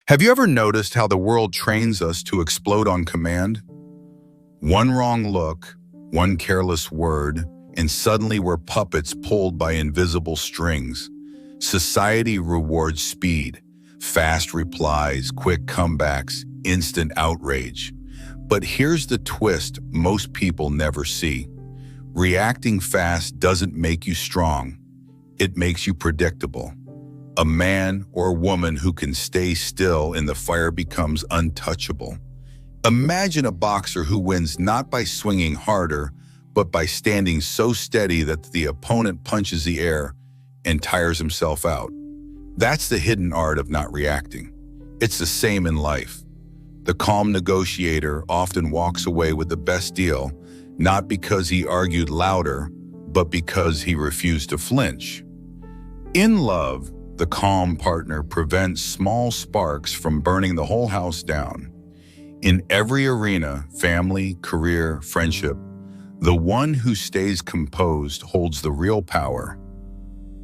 Have you ever noticed how the world trains us to explode on command? One wrong look, one careless word, and suddenly we're puppets pulled by invisible strings. Society rewards speed, fast replies, quick comebacks, instant outrage. But here's the twist most people never see. Reacting fast doesn't make you strong. It makes you predictable. A man or woman who can stay still in the fire becomes untouchable. Imagine a boxer who wins not by swinging harder, but by standing so steady that the opponent punches the air and tires himself out. That's the hidden art of not reacting. It's the same in life. The calm negotiator often walks away with the best deal, not because he argued louder, but because he refused to flinch. In love, the calm partner prevents small sparks from burning the whole house down. In every arena, family, career, friendship, the one who stays composed holds the real power.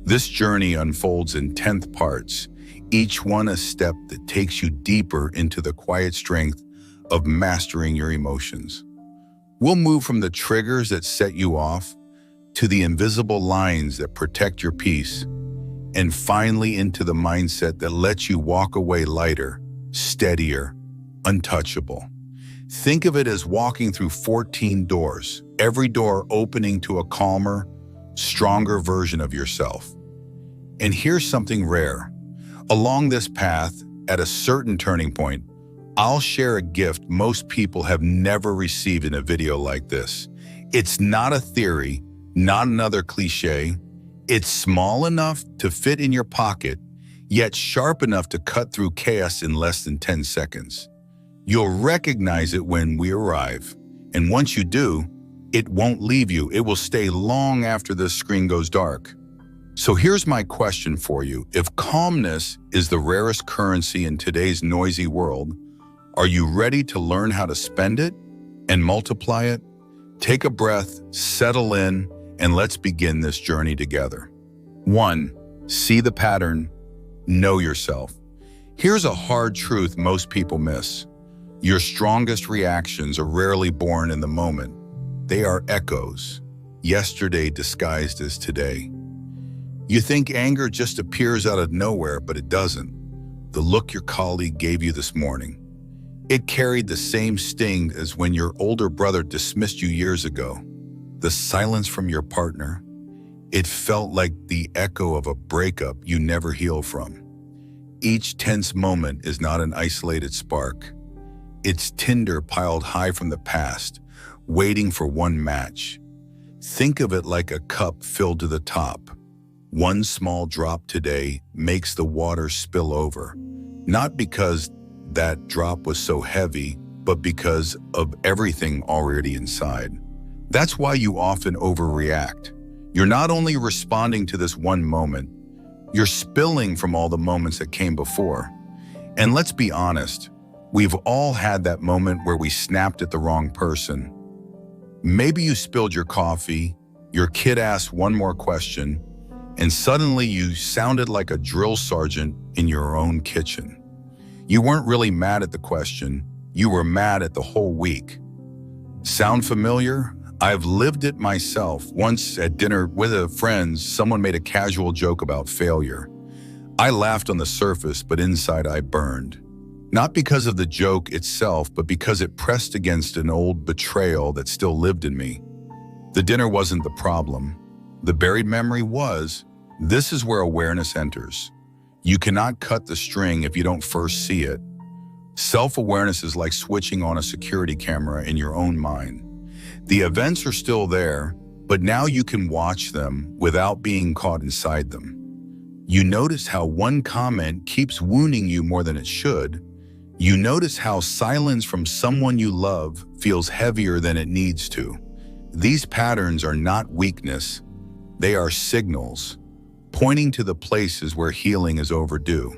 This journey unfolds in 10th parts, each one a step that takes you deeper into the quiet strength of mastering your emotions. We'll move from the triggers that set you off to the invisible lines that protect your peace, and finally into the mindset that lets you walk away lighter, steadier, untouchable. Think of it as walking through 14 doors, every door opening to a calmer, stronger version of yourself. And here's something rare. Along this path, at a certain turning point, I'll share a gift most people have never received in a video like this. It's not a theory, not another cliche. It's small enough to fit in your pocket, yet sharp enough to cut through chaos in less than 10 seconds. You'll recognize it when we arrive, and once you do, it won't leave you. It will stay long after the screen goes dark. So here's my question for you. If calmness is the rarest currency in today's noisy world, are you ready to learn how to spend it and multiply it? Take a breath, settle in, and let's begin this journey together. 1. See the pattern. Know yourself. Here's a hard truth most people miss. Your strongest reactions are rarely born in the moment. They are echoes, yesterday disguised as today. You think anger just appears out of nowhere, but it doesn't. The look your colleague gave you this morning, it carried the same sting as when your older brother dismissed you years ago. The silence from your partner, it felt like the echo of a breakup you never heal from. Each tense moment is not an isolated spark. It's tinder piled high from the past, waiting for one match. Think of it like a cup filled to the top. One small drop today makes the water spill over, not because that drop was so heavy, but because of everything already inside. That's why you often overreact. You're not only responding to this one moment, you're spilling from all the moments that came before. And let's be honest, we've all had that moment where we snapped at the wrong person. Maybe you spilled your coffee, your kid asked one more question, and suddenly you sounded like a drill sergeant in your own kitchen. You weren't really mad at the question, you were mad at the whole week. Sound familiar? I've lived it myself. Once at dinner with a friend, someone made a casual joke about failure. I laughed on the surface, but inside I burned. Not because of the joke itself, but because it pressed against an old betrayal that still lived in me. The dinner wasn't the problem. The buried memory was. This is where awareness enters. You cannot cut the string if you don't first see it. Self-awareness is like switching on a security camera in your own mind. The events are still there, but now you can watch them without being caught inside them. You notice how one comment keeps wounding you more than it should. You notice how silence from someone you love feels heavier than it needs to. These patterns are not weakness. They are signals, pointing to the places where healing is overdue.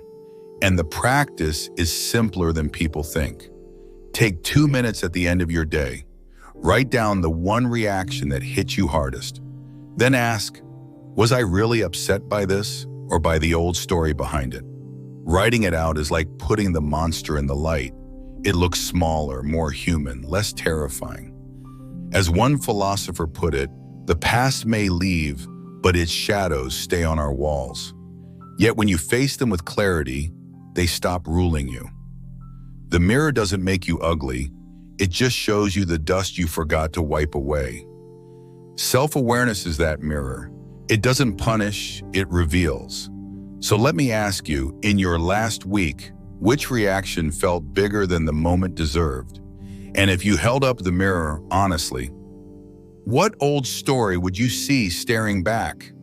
And the practice is simpler than people think. Take 2 minutes at the end of your day. Write down the one reaction that hit you hardest. Then ask, was I really upset by this or by the old story behind it? Writing it out is like putting the monster in the light. It looks smaller, more human, less terrifying. As one philosopher put it, the past may leave, but its shadows stay on our walls. Yet when you face them with clarity, they stop ruling you. The mirror doesn't make you ugly, it just shows you the dust you forgot to wipe away. Self-awareness is that mirror. It doesn't punish, it reveals. So let me ask you, in your last week, which reaction felt bigger than the moment deserved? And if you held up the mirror honestly, what old story would you see staring back?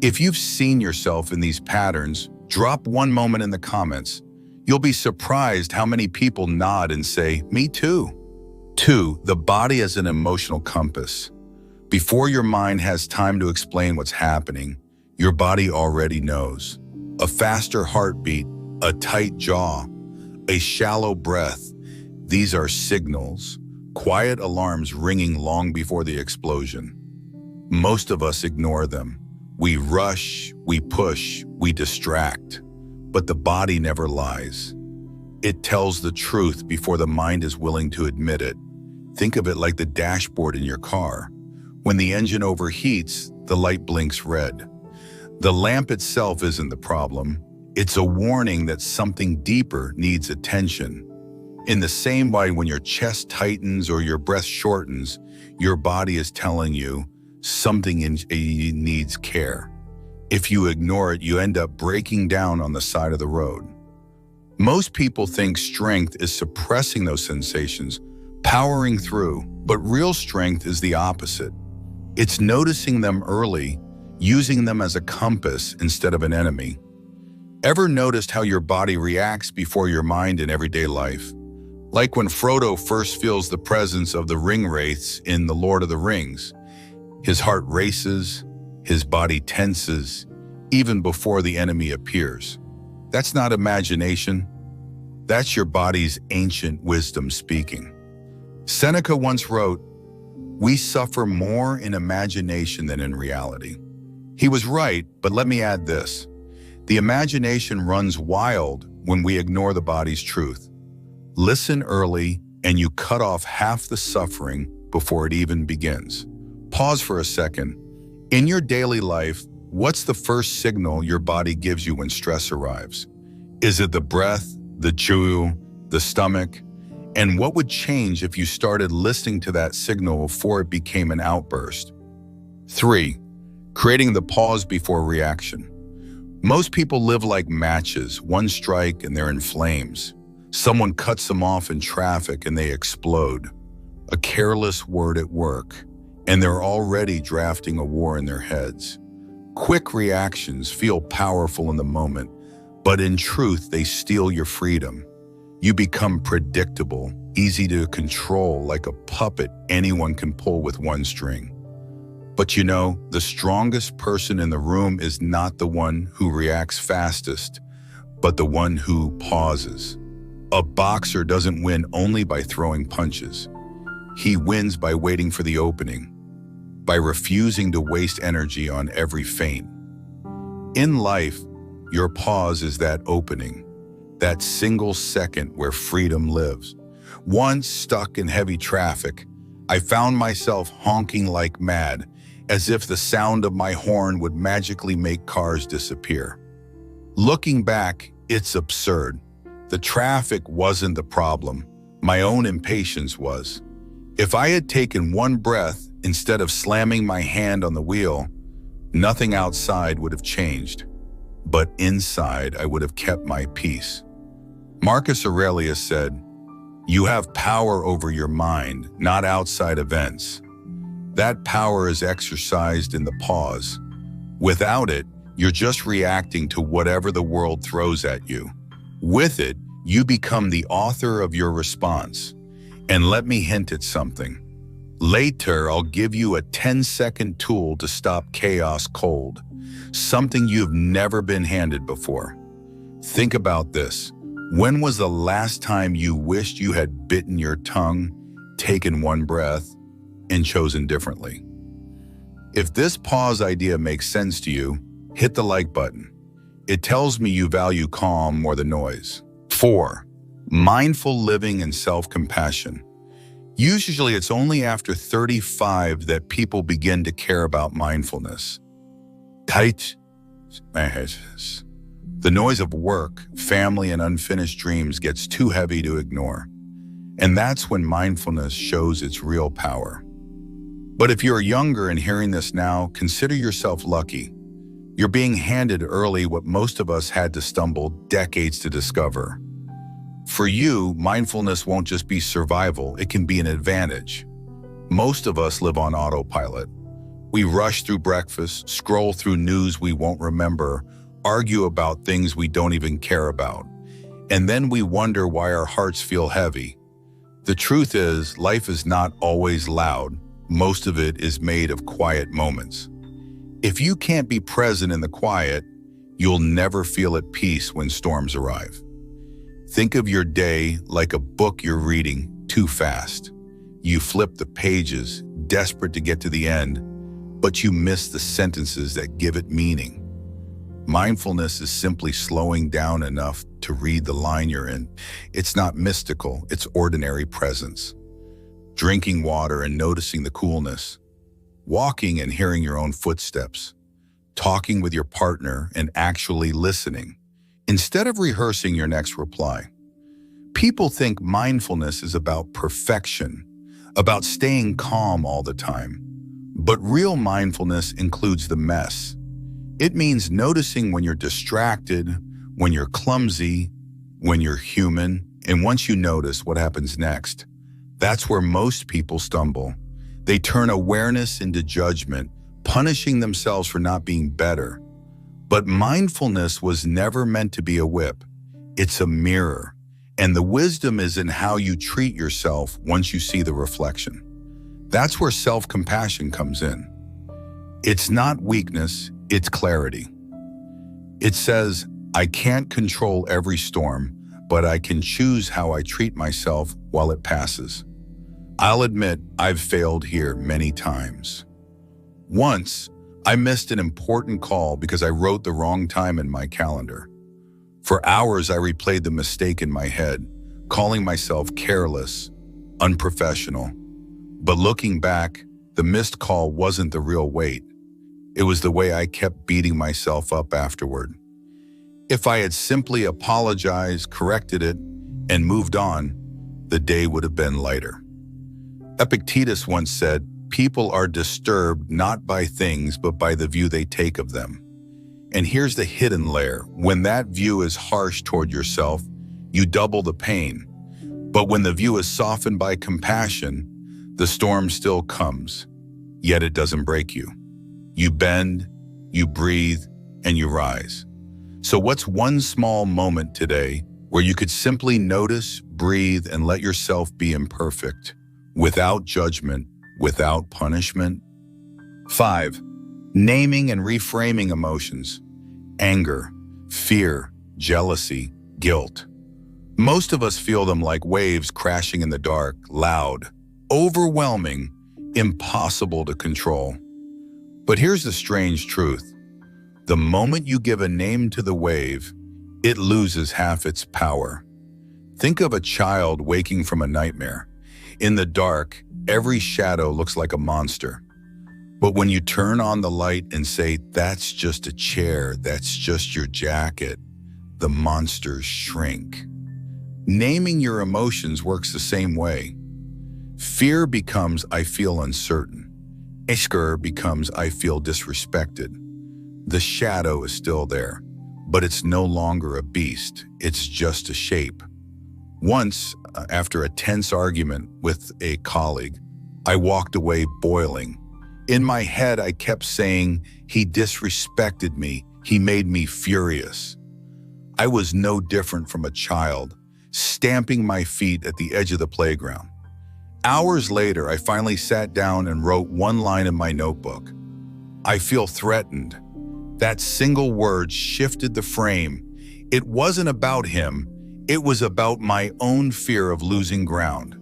If you've seen yourself in these patterns, drop one moment in the comments. You'll be surprised how many people nod and say, "Me too." 2. The body as an emotional compass. Before your mind has time to explain what's happening, your body already knows. A faster heartbeat, a tight jaw, a shallow breath. These are signals, quiet alarms ringing long before the explosion. Most of us ignore them. We rush, we push, we distract. But the body never lies. It tells the truth before the mind is willing to admit it. Think of it like the dashboard in your car. When the engine overheats, the light blinks red. The lamp itself isn't the problem. It's a warning that something deeper needs attention. In the same way, when your chest tightens or your breath shortens, your body is telling you something needs care. If you ignore it, you end up breaking down on the side of the road. Most people think strength is suppressing those sensations, powering through, but real strength is the opposite. It's noticing them early, using them as a compass instead of an enemy. Ever noticed how your body reacts before your mind in everyday life? Like when Frodo first feels the presence of the ring wraiths in The Lord of the Rings. His heart races, his body tenses, even before the enemy appears. That's not imagination. That's your body's ancient wisdom speaking. Seneca once wrote, "We suffer more in imagination than in reality." He was right, but let me add this. The imagination runs wild when we ignore the body's truth. Listen early, and you cut off half the suffering before it even begins. Pause for a second. In your daily life, what's the first signal your body gives you when stress arrives? Is it the breath, the chew, the stomach? And what would change if you started listening to that signal before it became an outburst? 3. Creating the pause before reaction. Most people live like matches, one strike and they're in flames. Someone cuts them off in traffic and they explode. A careless word at work, and they're already drafting a war in their heads. Quick reactions feel powerful in the moment, but in truth, they steal your freedom. You become predictable, easy to control, like a puppet anyone can pull with one string. But you know, the strongest person in the room is not the one who reacts fastest, but the one who pauses. A boxer doesn't win only by throwing punches. He wins by waiting for the opening, by refusing to waste energy on every feint. In life, your pause is that opening, that single second where freedom lives. Once stuck in heavy traffic, I found myself honking like mad, as if the sound of my horn would magically make cars disappear. Looking back, it's absurd. The traffic wasn't the problem. My own impatience was. If I had taken one breath instead of slamming my hand on the wheel, nothing outside would have changed, but inside I would have kept my peace. Marcus Aurelius said, "You have power over your mind, not outside events." That power is exercised in the pause. Without it, you're just reacting to whatever the world throws at you. With it, you become the author of your response. And let me hint at something. Later, I'll give you a 10-second tool to stop chaos cold, something you've never been handed before. Think about this. When was the last time you wished you had bitten your tongue, taken one breath, and chosen differently? If this pause idea makes sense to you, hit the like button. It tells me you value calm more than noise. 4. Mindful living and self-compassion. Usually it's only after 35 that people begin to care about mindfulness. Tight. The noise of work, family, and unfinished dreams gets too heavy to ignore. And that's when mindfulness shows its real power. But if you're younger and hearing this now, consider yourself lucky. You're being handed early what most of us had to stumble decades to discover. For you, mindfulness won't just be survival, it can be an advantage. Most of us live on autopilot. We rush through breakfast, scroll through news we won't remember, argue about things we don't even care about. And then we wonder why our hearts feel heavy. The truth is, life is not always loud. Most of it is made of quiet moments. If you can't be present in the quiet, you'll never feel at peace when storms arrive. Think of your day like a book you're reading too fast. You flip the pages, desperate to get to the end, but you miss the sentences that give it meaning. Mindfulness is simply slowing down enough to read the line you're in. It's not mystical, it's ordinary presence. Drinking water and noticing the coolness. Walking and hearing your own footsteps. Talking with your partner and actually listening, instead of rehearsing your next reply. People think mindfulness is about perfection, about staying calm all the time. But real mindfulness includes the mess. It means noticing when you're distracted, when you're clumsy, when you're human, and once you notice, what happens next? That's where most people stumble. They turn awareness into judgment, punishing themselves for not being better. But mindfulness was never meant to be a whip. It's a mirror. And the wisdom is in how you treat yourself once you see the reflection. That's where self-compassion comes in. It's not weakness, it's clarity. It says, I can't control every storm, but I can choose how I treat myself while it passes. I'll admit I've failed here many times. Once, I missed an important call because I wrote the wrong time in my calendar. For hours, I replayed the mistake in my head, calling myself careless, unprofessional. But looking back, the missed call wasn't the real weight. It was the way I kept beating myself up afterward. If I had simply apologized, corrected it, and moved on, the day would have been lighter. Epictetus once said, people are disturbed not by things, but by the view they take of them. And here's the hidden layer. When that view is harsh toward yourself, you double the pain. But when the view is softened by compassion, the storm still comes, yet it doesn't break you. You bend, you breathe, and you rise. So what's one small moment today where you could simply notice, breathe, and let yourself be imperfect, without judgment, without punishment? 5. Naming and reframing emotions. Anger, fear, jealousy, guilt. Most of us feel them like waves crashing in the dark, loud, overwhelming, impossible to control. But here's the strange truth. The moment you give a name to the wave, it loses half its power. Think of a child waking from a nightmare. In the dark, every shadow looks like a monster. But when you turn on the light and say, that's just a chair, that's just your jacket, the monsters shrink. Naming your emotions works the same way. Fear becomes, I feel uncertain. Anger becomes, I feel disrespected. The shadow is still there, but it's no longer a beast, it's just a shape. Once, after a tense argument with a colleague, I walked away boiling. In my head, I kept saying, he disrespected me, he made me furious. I was no different from a child, stamping my feet at the edge of the playground. Hours later, I finally sat down and wrote one line in my notebook. I feel threatened. That single word shifted the frame. It wasn't about him, it was about my own fear of losing ground.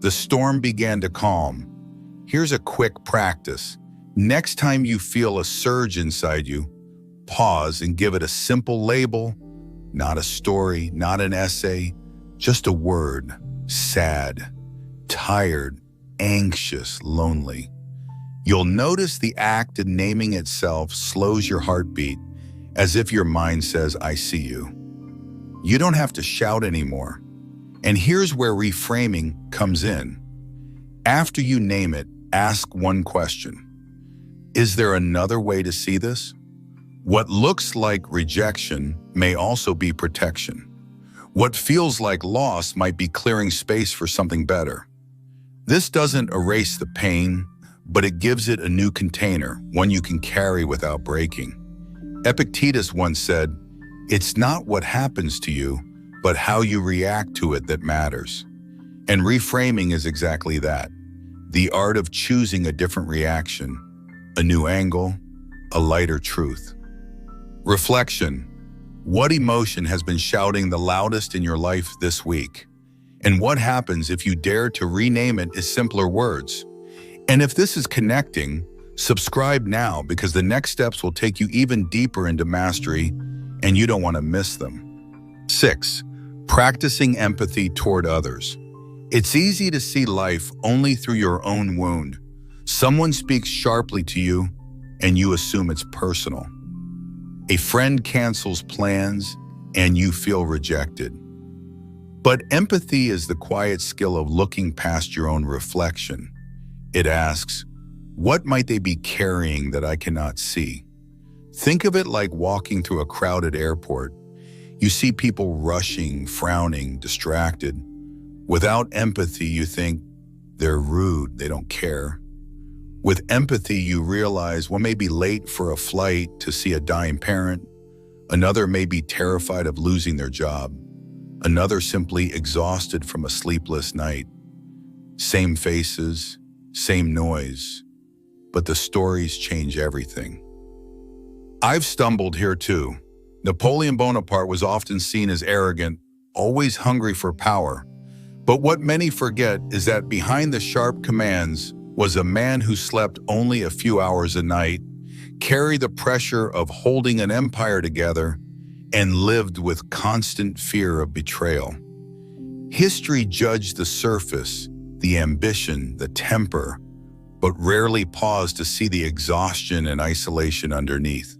The storm began to calm. Here's a quick practice. Next time you feel a surge inside you, pause and give it a simple label, not a story, not an essay, just a word: sad, tired, anxious, lonely. You'll notice the act in naming itself slows your heartbeat, as if your mind says, "I see you." You don't have to shout anymore. And here's where reframing comes in. After you name it, ask one question. Is there another way to see this? What looks like rejection may also be protection. What feels like loss might be clearing space for something better. This doesn't erase the pain, but it gives it a new container, one you can carry without breaking. Epictetus once said, "It's not what happens to you, but how you react to it that matters." And reframing is exactly that. The art of choosing a different reaction, a new angle, a lighter truth. Reflection. What emotion has been shouting the loudest in your life this week? And what happens if you dare to rename it as simpler words? And if this is connecting, subscribe now, because the next steps will take you even deeper into mastery, and you don't want to miss them. 6. Practicing empathy toward others. It's easy to see life only through your own wound. Someone speaks sharply to you, and you assume it's personal. A friend cancels plans, and you feel rejected. But empathy is the quiet skill of looking past your own reflection. It asks, what might they be carrying that I cannot see? Think of it like walking through a crowded airport. You see people rushing, frowning, distracted. Without empathy, you think they're rude, they don't care. With empathy, you realize one may be late for a flight to see a dying parent. Another may be terrified of losing their job. Another simply exhausted from a sleepless night. Same faces, same noise, but the stories change everything. I've stumbled here too. Napoleon Bonaparte was often seen as arrogant, always hungry for power. But what many forget is that behind the sharp commands was a man who slept only a few hours a night, carried the pressure of holding an empire together, and lived with constant fear of betrayal. History judged the surface, the ambition, the temper, but rarely paused to see the exhaustion and isolation underneath.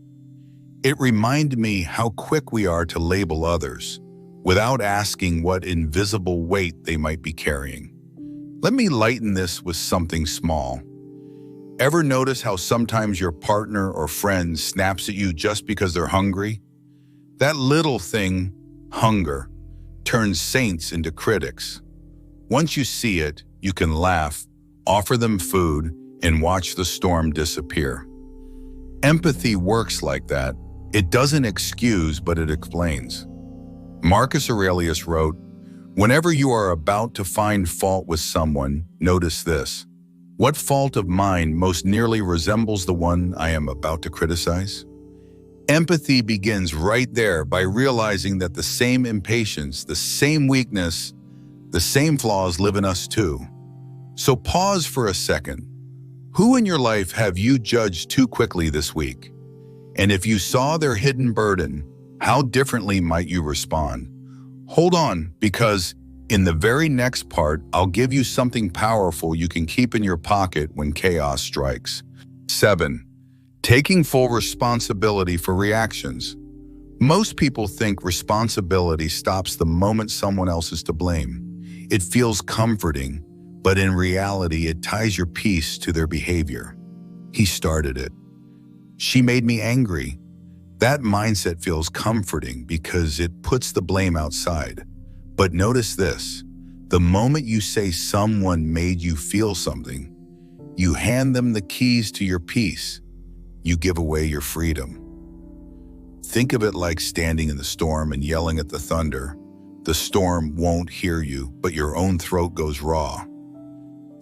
It reminded me how quick we are to label others, without asking what invisible weight they might be carrying. Let me lighten this with something small. Ever notice how sometimes your partner or friend snaps at you just because they're hungry? That little thing, hunger, turns saints into critics. Once you see it, you can laugh, offer them food, and watch the storm disappear. Empathy works like that. It doesn't excuse, but it explains. Marcus Aurelius wrote, "Whenever you are about to find fault with someone, notice this. What fault of mine most nearly resembles the one I am about to criticize?" Empathy begins right there, by realizing that the same impatience, the same weakness, the same flaws live in us too. So pause for a second. Who in your life have you judged too quickly this week? And if you saw their hidden burden, how differently might you respond? Hold on, because in the very next part, I'll give you something powerful you can keep in your pocket when chaos strikes. 7. Taking full responsibility for reactions. Most people think responsibility stops the moment someone else is to blame. It feels comforting, but in reality, it ties your peace to their behavior. He started it. She made me angry. That mindset feels comforting because it puts the blame outside. But notice this, the moment you say someone made you feel something, you hand them the keys to your peace. You give away your freedom. Think of it like standing in the storm and yelling at the thunder. The storm won't hear you, but your own throat goes raw.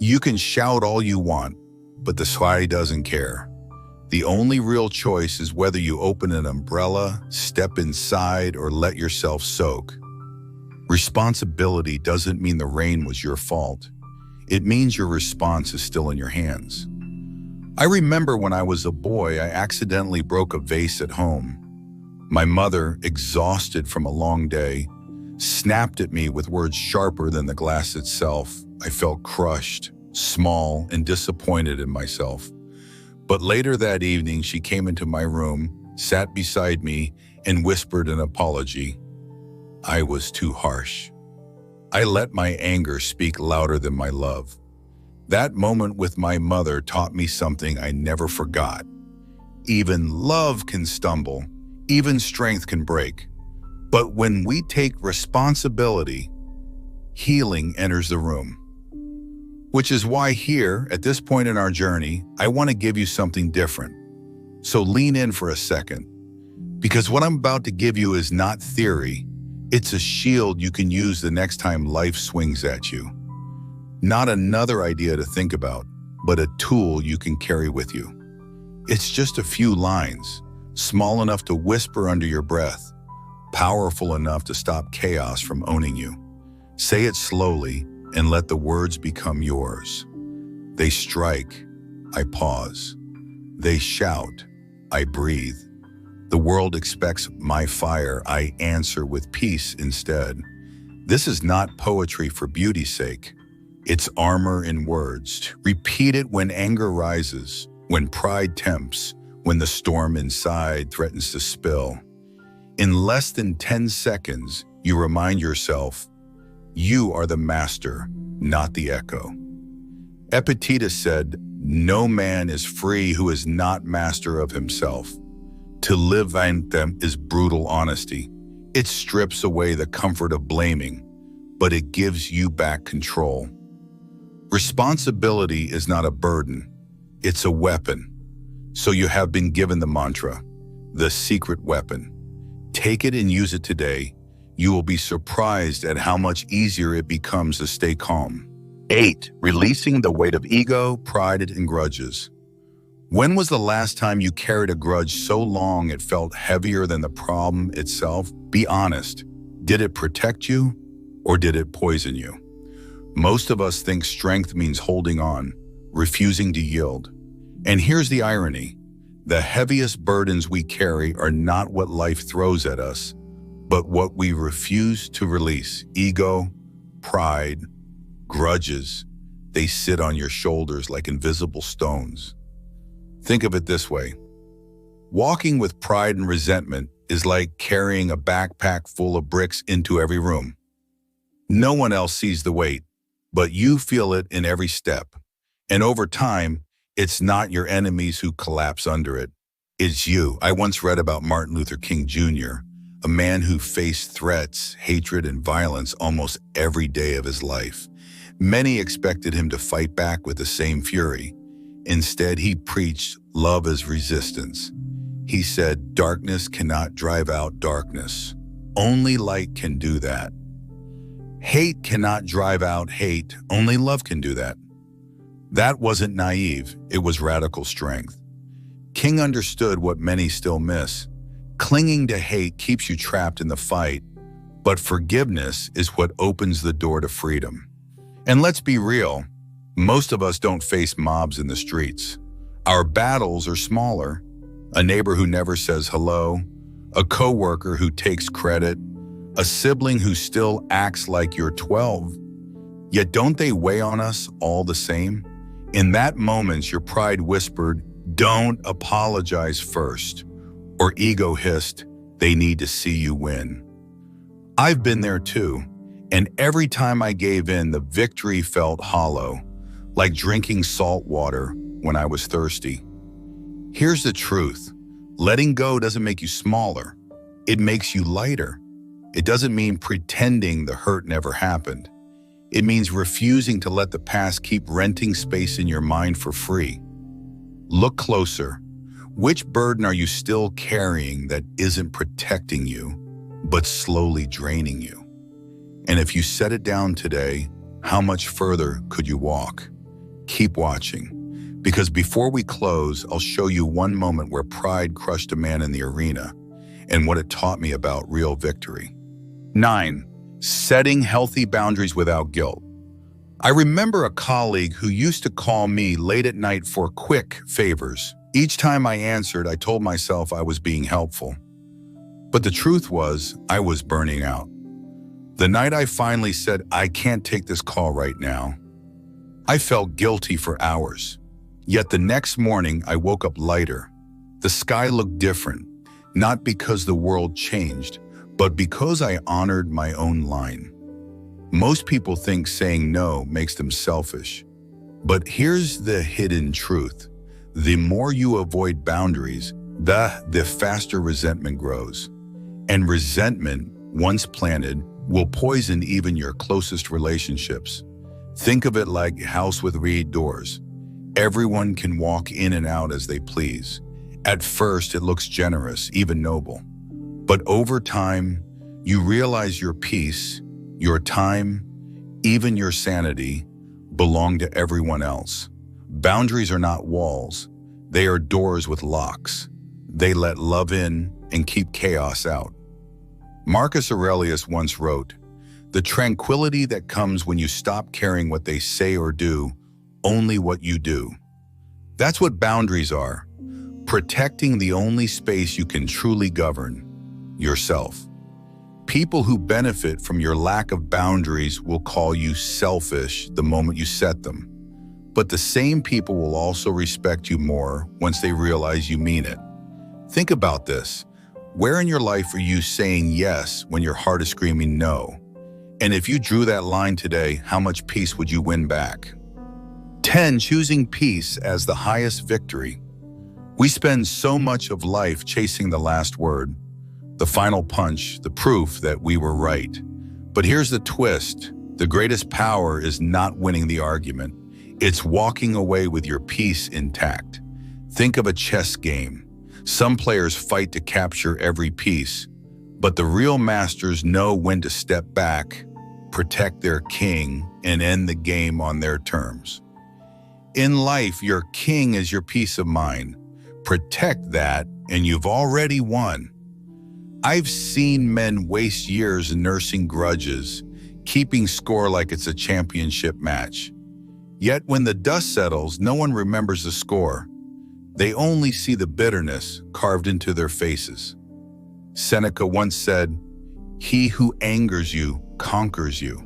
You can shout all you want, but the sky doesn't care. The only real choice is whether you open an umbrella, step inside, or let yourself soak. Responsibility doesn't mean the rain was your fault. It means your response is still in your hands. I remember when I was a boy, I accidentally broke a vase at home. My mother, exhausted from a long day, snapped at me with words sharper than the glass itself. I felt crushed, small, and disappointed in myself. But later that evening, she came into my room, sat beside me, and whispered an apology. I was too harsh. I let my anger speak louder than my love. That moment with my mother taught me something I never forgot. Even love can stumble, even strength can break. But when we take responsibility, healing enters the room. Which is why here, at this point in our journey, I want to give you something different. So lean in for a second, because what I'm about to give you is not theory. It's a shield you can use the next time life swings at you. Not another idea to think about, but a tool you can carry with you. It's just a few lines, small enough to whisper under your breath, powerful enough to stop chaos from owning you. Say it slowly and let the words become yours. They strike, I pause. They shout, I breathe. The world expects my fire, I answer with peace instead. This is not poetry for beauty's sake. It's armor in words. Repeat it when anger rises, when pride tempts, when the storm inside threatens to spill. In less than 10 seconds, you remind yourself, you are the master, not the echo. Epictetus said, no man is free who is not master of himself. To live in them is brutal honesty. It strips away the comfort of blaming, but it gives you back control. Responsibility is not a burden, it's a weapon. So you have been given the mantra, the secret weapon. Take it and use it today. You will be surprised at how much easier it becomes to stay calm. 8. Releasing the weight of ego, pride, and grudges. When was the last time you carried a grudge so long it felt heavier than the problem itself? Be honest. Did it protect you or did it poison you? Most of us think strength means holding on, refusing to yield. And here's the irony. The heaviest burdens we carry are not what life throws at us, but what we refuse to release. Ego, pride, grudges, they sit on your shoulders like invisible stones. Think of it this way. Walking with pride and resentment is like carrying a backpack full of bricks into every room. No one else sees the weight, but you feel it in every step. And over time, it's not your enemies who collapse under it. It's you. I once read about Martin Luther King Jr., a man who faced threats, hatred, and violence almost every day of his life. Many expected him to fight back with the same fury. Instead, he preached love as resistance. He said, darkness cannot drive out darkness. Only light can do that. Hate cannot drive out hate. Only love can do that. That wasn't naive, it was radical strength. King understood what many still miss. Clinging to hate keeps you trapped in the fight, but forgiveness is what opens the door to freedom. And let's be real, most of us don't face mobs in the streets. Our battles are smaller. A neighbor who never says hello, a coworker who takes credit, a sibling who still acts like you're 12. Yet don't they weigh on us all the same? In that moment, your pride whispered, don't apologize first. Or ego hissed, they need to see you win. I've been there too, and every time I gave in, the victory felt hollow, like drinking salt water when I was thirsty. Here's the truth. Letting go doesn't make you smaller. It makes you lighter. It doesn't mean pretending the hurt never happened. It means refusing to let the past keep renting space in your mind for free. Look closer. Which burden are you still carrying that isn't protecting you, but slowly draining you? And if you set it down today, how much further could you walk? Keep watching, because before we close, I'll show you one moment where pride crushed a man in the arena and what it taught me about real victory. 9. Setting healthy boundaries without guilt. I remember a colleague who used to call me late at night for quick favors. Each time I answered, I told myself I was being helpful. But the truth was, I was burning out. The night I finally said, I can't take this call right now, I felt guilty for hours. Yet the next morning, I woke up lighter. The sky looked different, not because the world changed, but because I honored my own line. Most people think saying no makes them selfish. But here's the hidden truth. The more you avoid boundaries, the faster resentment grows. And resentment, once planted, will poison even your closest relationships. Think of it like a house with red doors. Everyone can walk in and out as they please. At first, it looks generous, even noble. But over time, you realize your peace, your time, even your sanity belong to everyone else. Boundaries are not walls. They are doors with locks. They let love in and keep chaos out. Marcus Aurelius once wrote, "The tranquility that comes when you stop caring what they say or do, only what you do." That's what boundaries are. Protecting the only space you can truly govern, yourself. People who benefit from your lack of boundaries will call you selfish the moment you set them. But the same people will also respect you more once they realize you mean it. Think about this. Where in your life are you saying yes when your heart is screaming no? And if you drew that line today, how much peace would you win back? 10. Choosing peace as the highest victory. We spend so much of life chasing the last word, the final punch, the proof that we were right. But here's the twist. The greatest power is not winning the argument. It's walking away with your peace intact. Think of a chess game. Some players fight to capture every piece, but the real masters know when to step back, protect their king, and end the game on their terms. In life, your king is your peace of mind. Protect that, and you've already won. I've seen men waste years nursing grudges, keeping score like it's a championship match. Yet when the dust settles, no one remembers the score. They only see the bitterness carved into their faces. Seneca once said, "He who angers you conquers you."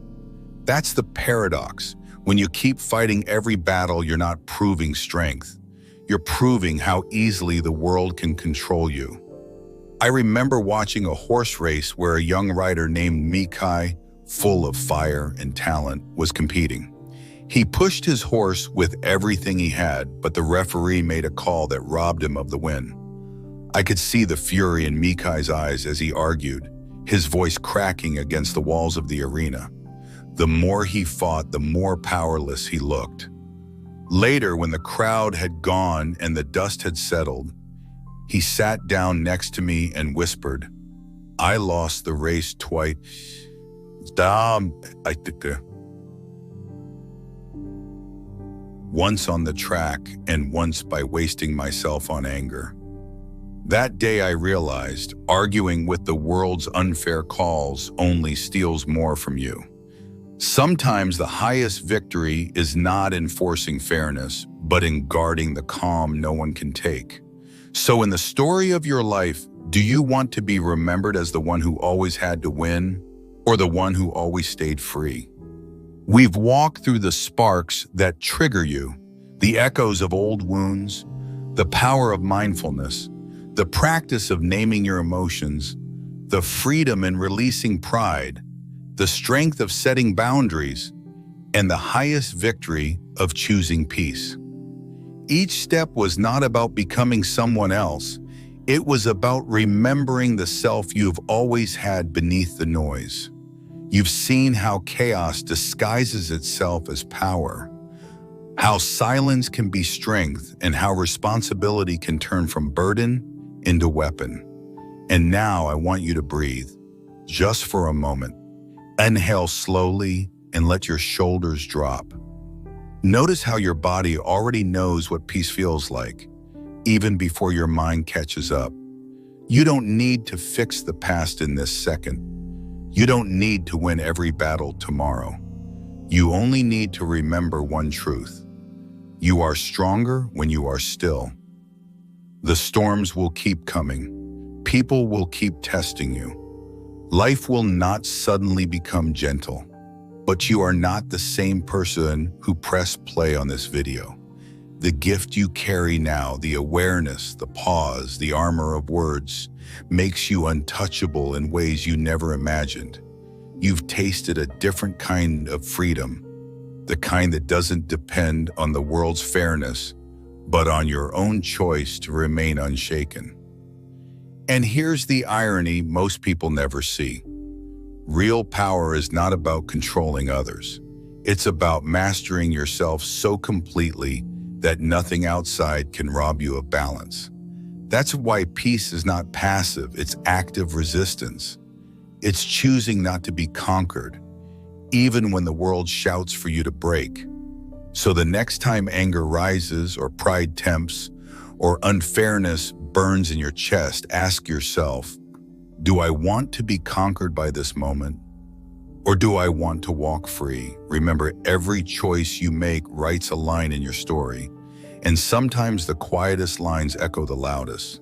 That's the paradox. When you keep fighting every battle, you're not proving strength. You're proving how easily the world can control you. I remember watching a horse race where a young rider named Mikai, full of fire and talent, was competing. He pushed his horse with everything he had, but the referee made a call that robbed him of the win. I could see the fury in Mikai's eyes as he argued, his voice cracking against the walls of the arena. The more he fought, the more powerless he looked. Later, when the crowd had gone and the dust had settled, he sat down next to me and whispered, "I lost the race twice. Once on the track and once by wasting myself on anger." That day I realized arguing with the world's unfair calls only steals more from you. Sometimes the highest victory is not in forcing fairness, but in guarding the calm no one can take. So in the story of your life, do you want to be remembered as the one who always had to win, or the one who always stayed free? We've walked through the sparks that trigger you, the echoes of old wounds, the power of mindfulness, the practice of naming your emotions, the freedom in releasing pride, the strength of setting boundaries, and the highest victory of choosing peace. Each step was not about becoming someone else. It was about remembering the self you've always had beneath the noise. You've seen how chaos disguises itself as power, how silence can be strength, and how responsibility can turn from burden into weapon. And now I want you to breathe, just for a moment. Inhale slowly and let your shoulders drop. Notice how your body already knows what peace feels like, even before your mind catches up. You don't need to fix the past in this second. You don't need to win every battle tomorrow. You only need to remember one truth. You are stronger when you are still. The storms will keep coming. People will keep testing you. Life will not suddenly become gentle, but you are not the same person who pressed play on this video. The gift you carry now, the awareness, the pause, the armor of words, makes you untouchable in ways you never imagined. You've tasted a different kind of freedom, the kind that doesn't depend on the world's fairness, but on your own choice to remain unshaken. And here's the irony most people never see. Real power is not about controlling others. It's about mastering yourself so completely that nothing outside can rob you of balance. That's why peace is not passive, it's active resistance. It's choosing not to be conquered, even when the world shouts for you to break. So the next time anger rises, or pride tempts, or unfairness burns in your chest, ask yourself, do I want to be conquered by this moment? Or do I want to walk free? Remember, every choice you make writes a line in your story, and sometimes the quietest lines echo the loudest.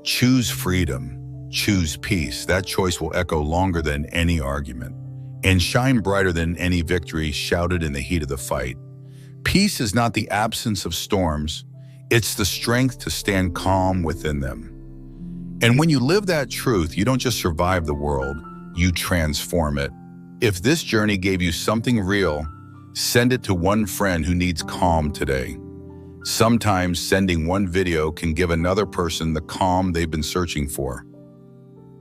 Choose freedom, choose peace. That choice will echo longer than any argument, and shine brighter than any victory shouted in the heat of the fight. Peace is not the absence of storms, it's the strength to stand calm within them. And when you live that truth, you don't just survive the world, you transform it. If this journey gave you something real, send it to one friend who needs calm today. Sometimes sending one video can give another person the calm they've been searching for.